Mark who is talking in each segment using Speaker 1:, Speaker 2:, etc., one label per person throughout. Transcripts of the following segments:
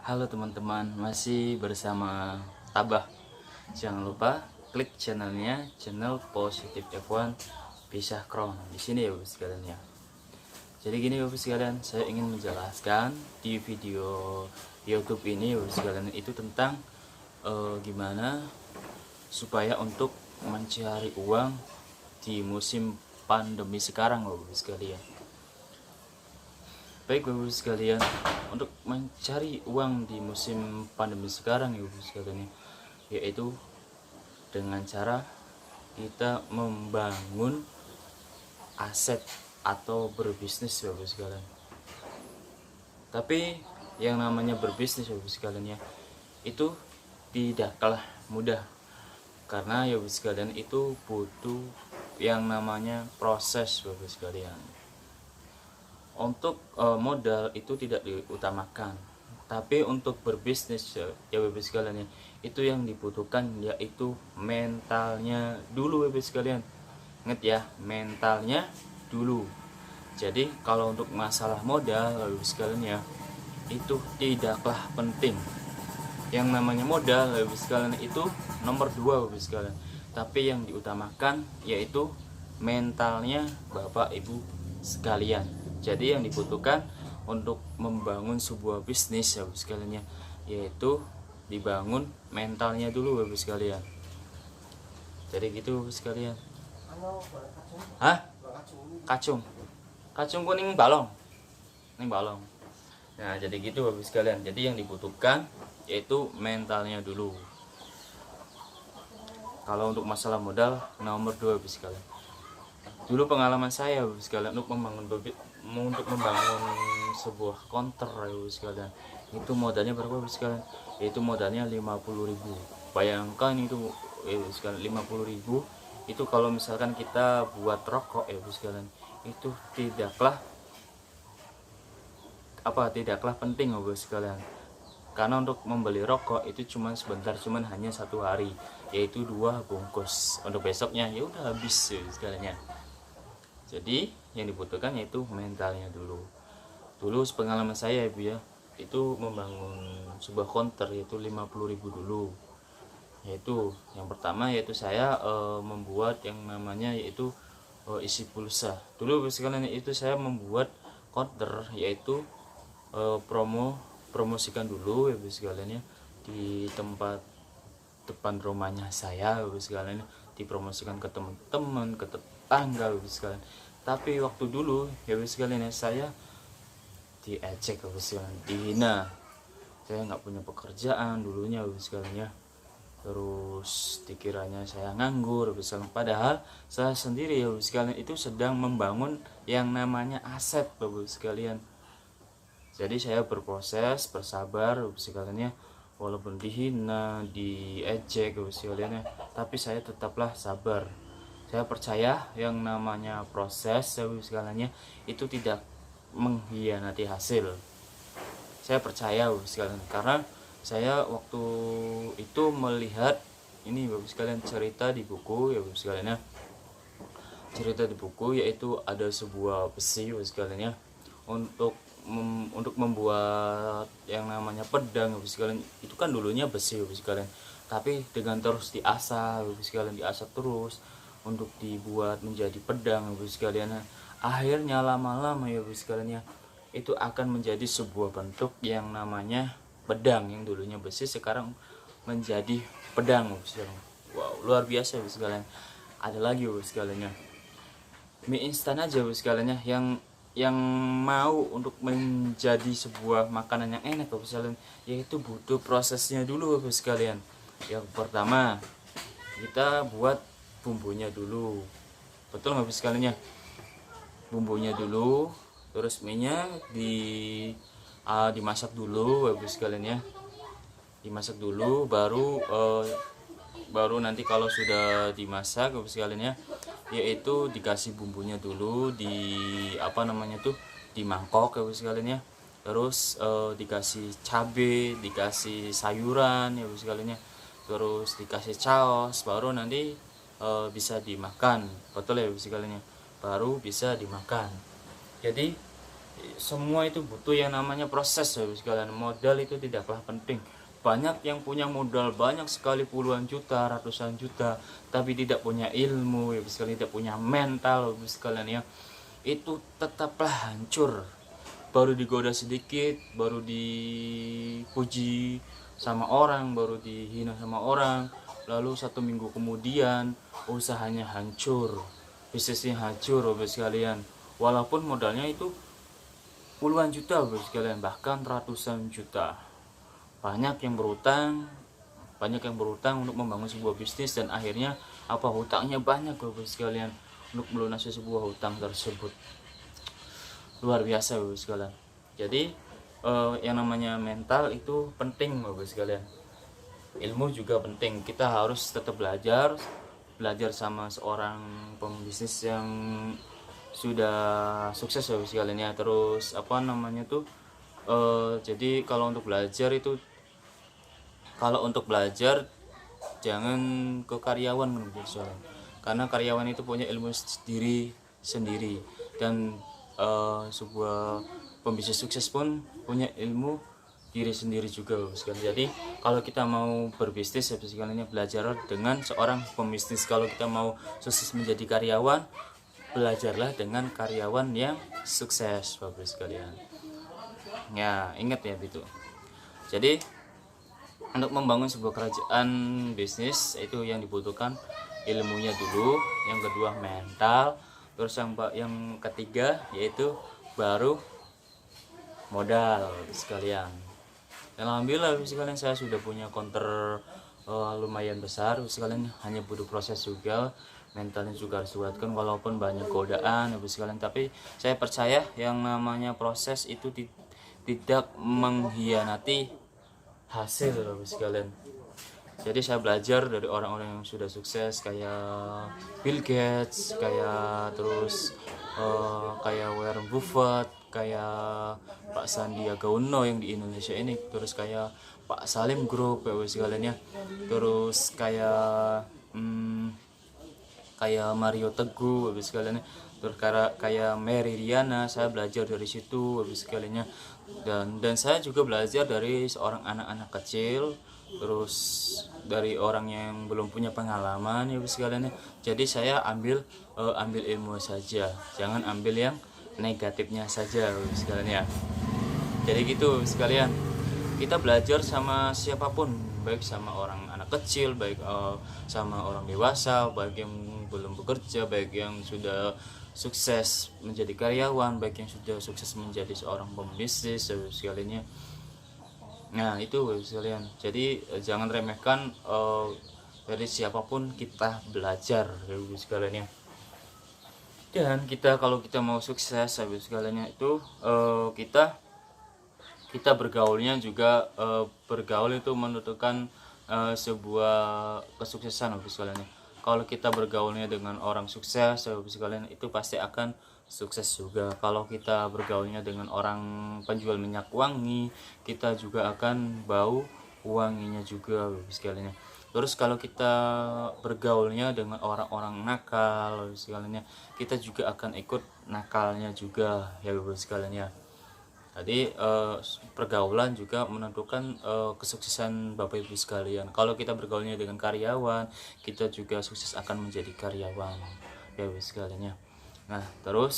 Speaker 1: Halo teman-teman, masih bersama Tabah. Jangan lupa klik channelnya, channel Positif F1 Pisah Kron di sini ya Bapak sekalian ya. Jadi gini Bapak sekalian, saya ingin menjelaskan di video YouTube ini Bapak sekalian itu tentang gimana supaya untuk mencari uang di musim pandemi sekarang Bapak sekalian. Baik Bapak sekalian, untuk mencari uang di musim pandemi sekarang ya Bapak sekalian, yaitu dengan cara kita membangun aset atau berbisnis Bapak sekalian. Tapi yang namanya berbisnis Bapak sekalian ya, itu tidak kalah mudah, karena ya Bapak sekalian itu butuh yang namanya proses Bapak sekalian. Untuk modal itu tidak diutamakan, tapi untuk berbisnis ya Bapak sekalian ya, itu yang dibutuhkan yaitu mentalnya dulu Bapak sekalian. Ingat ya, mentalnya dulu. Jadi kalau untuk masalah modal Bapak sekalian ya, itu tidaklah penting. Yang namanya modal Bapak sekalian itu nomor 2 Bapak sekalian, tapi yang diutamakan yaitu mentalnya Bapak Ibu sekalian. Jadi yang dibutuhkan untuk membangun sebuah bisnis ya Bapak sekalian ya, yaitu dibangun mentalnya dulu Bapak sekalian. Jadi gitu Bapak sekalian. Hah? Kacung. Kacung kuning balong. Ini balong. Nah, jadi gitu Bapak sekalian. Jadi yang dibutuhkan yaitu mentalnya dulu. Kalau untuk masalah modal nomor 2 Bapak sekalian. Dulu pengalaman saya Bapak sekalian untuk membangun sebuah konter Bapak sekalian, itu modalnya berapa Bapak sekalian? Yaitu modalnya 50.000. Bayangkan itu sekalian 50.000 itu kalau misalkan kita buat rokok Bapak sekalian, itu tidaklah penting Bapak sekalian. Karena untuk membeli rokok itu cuma sebentar, hanya 1 hari, yaitu 2 bungkus. Untuk besoknya ya udah habis sekalian. Jadi yang dibutuhkan yaitu mentalnya dulu. Dulu pengalaman saya Ibu ya, itu membangun sebuah konter yaitu 50.000 dulu. Yaitu yang pertama yaitu saya membuat yang namanya yaitu isi pulsa. Dulu sekalian itu saya membuat konter yaitu promosikan dulu ya sekalian ya, di tempat depan rumahnya saya sekalian, dipromosikan ke teman-teman, ke tetangga sekalian. Tapi waktu dulu ya sekalian ya, saya diejek sekalian, dihina. Saya nggak punya pekerjaan dulunya sekalian ya, terus dikiranya saya nganggur sekalian. Padahal saya sendiri ya sekalian itu sedang membangun yang namanya aset Bapak sekalian. Jadi saya berproses, bersabar sekalian ya, walaupun dihina, diejek sekalian ya, tapi saya tetaplah sabar. Saya percaya yang namanya proses sekalian ya, itu tidak mengkhianati hasil. Saya percaya sekalian, karena saya waktu itu melihat ini Bapak sekalian, cerita di buku ya Bapak sekalian ya. Cerita di buku yaitu ada sebuah besi Bapak sekalian ya, untuk membuat yang namanya pedang Bapak sekalian. Itu kan dulunya besi Bapak sekalian, tapi dengan terus diasah Bapak sekalian, diasah terus untuk dibuat menjadi pedang Bapak sekalian. Akhirnya lama-lama ya Bapak sekalian ya, itu akan menjadi sebuah bentuk yang namanya pedang, yang dulunya besi sekarang menjadi pedang Bapak sekalian. Wow, luar biasa Bapak sekalian. Ada lagi Bapak sekalian ya, mie instan aja Bapak sekalian ya, yang mau untuk menjadi sebuah makanan yang enak Bapak sekalian, yaitu butuh prosesnya dulu Bapak sekalian. Yang pertama, kita buat bumbunya dulu. Betul Bapak sekalian ya? Bumbunya dulu, terus minyak dimasak dulu Bapak sekalian ya. Dimasak dulu, baru nanti kalau sudah dimasak Bapak sekalian ya, yaitu dikasih bumbunya dulu di di mangkok ya Bapak sekalian ya. Terus dikasih cabai, dikasih sayuran ya Bapak sekalian ya. Terus dikasih saus, baru nanti bisa dimakan. Betul ya Bapak sekalian ya, baru bisa dimakan. Jadi semua itu butuh yang namanya proses ya sekalian. Modal itu tidaklah penting. Banyak yang punya modal banyak sekali, puluhan juta, ratusan juta, tapi tidak punya ilmu ya sekalian, tidak punya mental ya sekalian ya, itu tetaplah hancur. Baru digoda sedikit, baru dipuji sama orang, baru dihina sama orang, lalu 1 minggu kemudian usahanya hancur, bisnisnya hancur ya sekalian. Walaupun modalnya itu puluhan juta bos sekalian, bahkan ratusan juta. Banyak yang berutang untuk membangun sebuah bisnis, dan akhirnya hutangnya banyak bos sekalian untuk melunasi sebuah hutang tersebut. Luar biasa bos sekalian. Jadi yang namanya mental itu penting bos sekalian. Ilmu juga penting, kita harus tetap belajar sama seorang pembisnis yang sudah sukses ya sekalian ya. Terus jadi kalau untuk belajar jangan ke karyawan soalnya, karena karyawan itu punya ilmu sendiri, dan sebuah pembisnis sukses pun punya ilmu diri sendiri juga sekali. Jadi kalau kita mau berbisnis ya sekalian, belajar dengan seorang pembisnis. Kalau kita mau sukses menjadi karyawan, belajarlah dengan karyawan yang sukses Bapak sekalian. Ya, ingat ya itu. Jadi untuk membangun sebuah kerajaan bisnis itu yang dibutuhkan ilmunya dulu, yang kedua mental, terus yang ketiga yaitu baru modal sekalian. Dan alhamdulillah sekalian, saya sudah punya counter lumayan besar sekalian, hanya butuh proses juga, mentalnya juga harus kuatkan walaupun banyak godaan sekalian. Tapi saya percaya yang namanya proses itu tidak mengkhianati hasil sekalian. Jadi saya belajar dari orang-orang yang sudah sukses kayak Bill Gates, kayak Warren Buffett, kayak Pak Sandiaga Uno yang di Indonesia ini, terus kayak Pak Salim Group sekalian ya, terus kayak Mario Teguh sekalian ya, terus kayak Mary Riana. Saya belajar dari situ sekalian ya, dan saya juga belajar dari seorang anak-anak kecil, terus dari orang yang belum punya pengalaman ya sekalian ya. Jadi saya ambil ilmu saja, jangan ambil yang negatifnya saja sekalian ya. Jadi gitu sekalian, kita belajar sama siapapun, baik sama orang anak kecil, baik sama orang dewasa, baik yang belum bekerja, baik yang sudah sukses menjadi karyawan, baik yang sudah sukses menjadi seorang pembisnis sekalian ya. Nah itu sekalian, jadi jangan remehkan dari siapapun kita belajar sekalian ya. Dan kalau kita mau sukses sekalian itu kita bergaulnya juga, bergaul itu menentukan sebuah kesuksesan sekalian ya. Kalau kita bergaulnya dengan orang sukses sekalian, itu pasti akan sukses juga. Kalau kita bergaulnya dengan orang penjual minyak wangi, kita juga akan bau wanginya juga sekalian. Terus kalau kita bergaulnya dengan orang-orang nakal sekalian, kita juga akan ikut nakalnya juga ya sekalian ya. Jadi pergaulan juga menentukan kesuksesan Bapak Ibu sekalian. Kalau kita bergaulnya dengan karyawan, kita juga sukses akan menjadi karyawan ya sekalian ya. Nah terus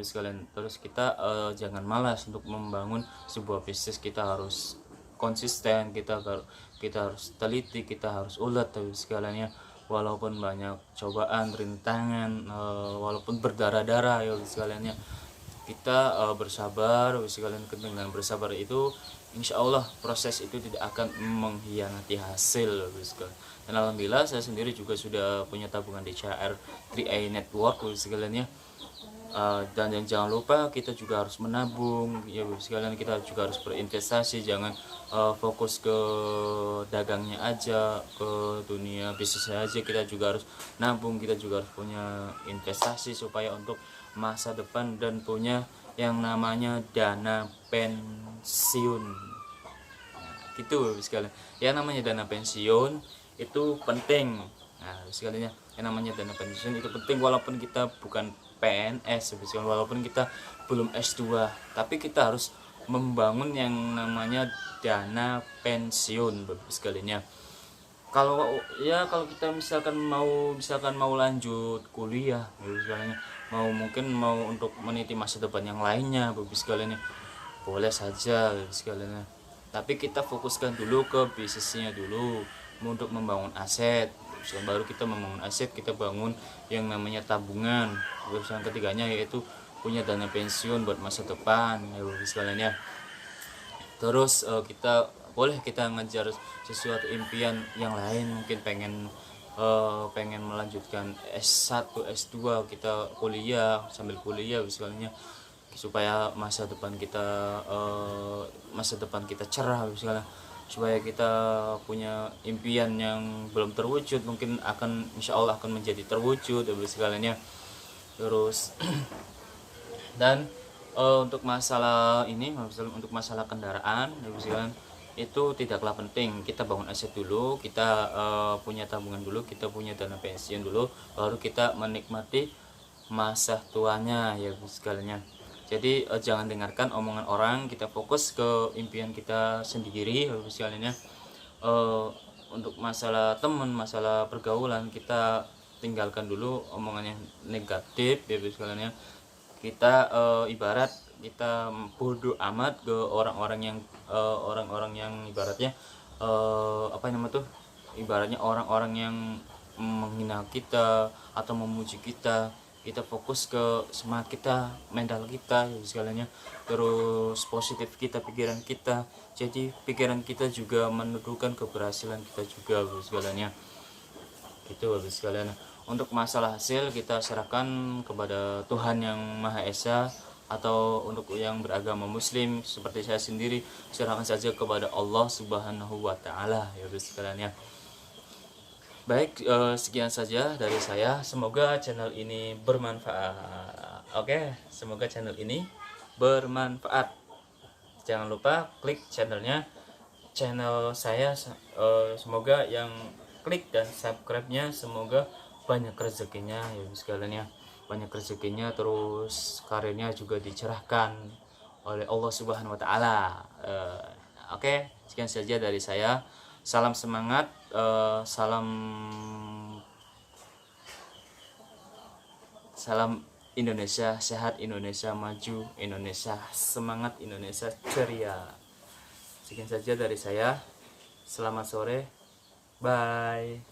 Speaker 1: sekalian, terus kita jangan malas untuk membangun sebuah bisnis. Kita harus konsisten, kita harus teliti, kita harus ulet sekalian ya. Walaupun banyak cobaan, rintangan, walaupun berdarah-darah ya sekalian ya, kita bersabar sekalian. Dengan bersabar itu insya Allah proses itu tidak akan mengkhianati hasil sekalian. Dan alhamdulillah saya sendiri juga sudah punya tabungan di CR 3i Network sekalian ya. Dan jangan lupa kita juga harus menabung ya sekalian, kita juga harus berinvestasi, jangan fokus ke dagangnya aja, ke dunia bisnisnya aja. Kita juga harus nabung, kita juga harus punya investasi supaya untuk masa depan dan punya yang namanya dana pensiun. Nah, gitu sekalian. Yang namanya dana pensiun itu penting. Nah, sekalinya yang namanya dana pensiun itu penting, walaupun kita bukan
Speaker 2: PNS walaupun kita belum S2, tapi kita harus membangun yang namanya dana pensiun Bapak sekalian ya. Kalau kita misalkan mau lanjut kuliah Bapak sekalian, mungkin mau untuk meniti masa depan yang lainnya Bapak sekalian, boleh saja Bapak sekalian. Tapi kita fokuskan dulu ke bisnisnya dulu untuk membangun aset. Baru kita membangun aset, kita bangun yang namanya tabungan. Terus yang ketiganya yaitu punya dana pensiun buat masa depan ya Bapak sekalian ya. Terus kita ngejar sesuatu impian yang lain, mungkin pengen melanjutkan S1 S2, kita sambil kuliah misalnya, supaya masa depan kita cerah misalnya, supaya kita punya impian yang belum terwujud mungkin insya Allah akan menjadi terwujud sekalian ya. Terus dan untuk masalah kendaraan itu tidaklah penting. Kita bangun aset dulu, kita punya tabungan dulu, kita punya dana pensiun dulu, baru kita menikmati masa tuanya ya sekalian. Jadi jangan dengarkan omongan orang, kita fokus ke impian kita sendiri ya sekalian ya. Untuk masalah teman, masalah pergaulan, kita tinggalkan dulu omongan yang negatif ya sekalian ya. Kita ibarat kita bodoh amat ke orang-orang yang ibaratnya ibaratnya orang-orang yang menghina kita atau memuji kita. Kita fokus ke semangat kita, mental kita segalanya, terus positif kita, pikiran kita. Jadi pikiran kita juga menentukan keberhasilan kita juga segalanya gitu habis sekalian. Untuk masalah hasil kita serahkan kepada Tuhan yang Maha Esa, atau untuk yang beragama muslim seperti saya sendiri, serahkan saja kepada Allah Subhanahu wa taala ya habis sekalian ya. Baik, sekian saja dari saya. Semoga channel ini bermanfaat. Oke, semoga channel ini bermanfaat. Jangan lupa klik channel saya. Semoga yang klik dan subscribe-nya semoga banyak rezekinya ya sekalian ya. Banyak rezekinya, terus karirnya juga dicerahkan oleh Allah Subhanahu wa taala. Oke, sekian saja dari saya. Salam semangat, salam Indonesia sehat, Indonesia maju, Indonesia semangat, Indonesia ceria. Sekian saja dari saya. Selamat sore. Bye.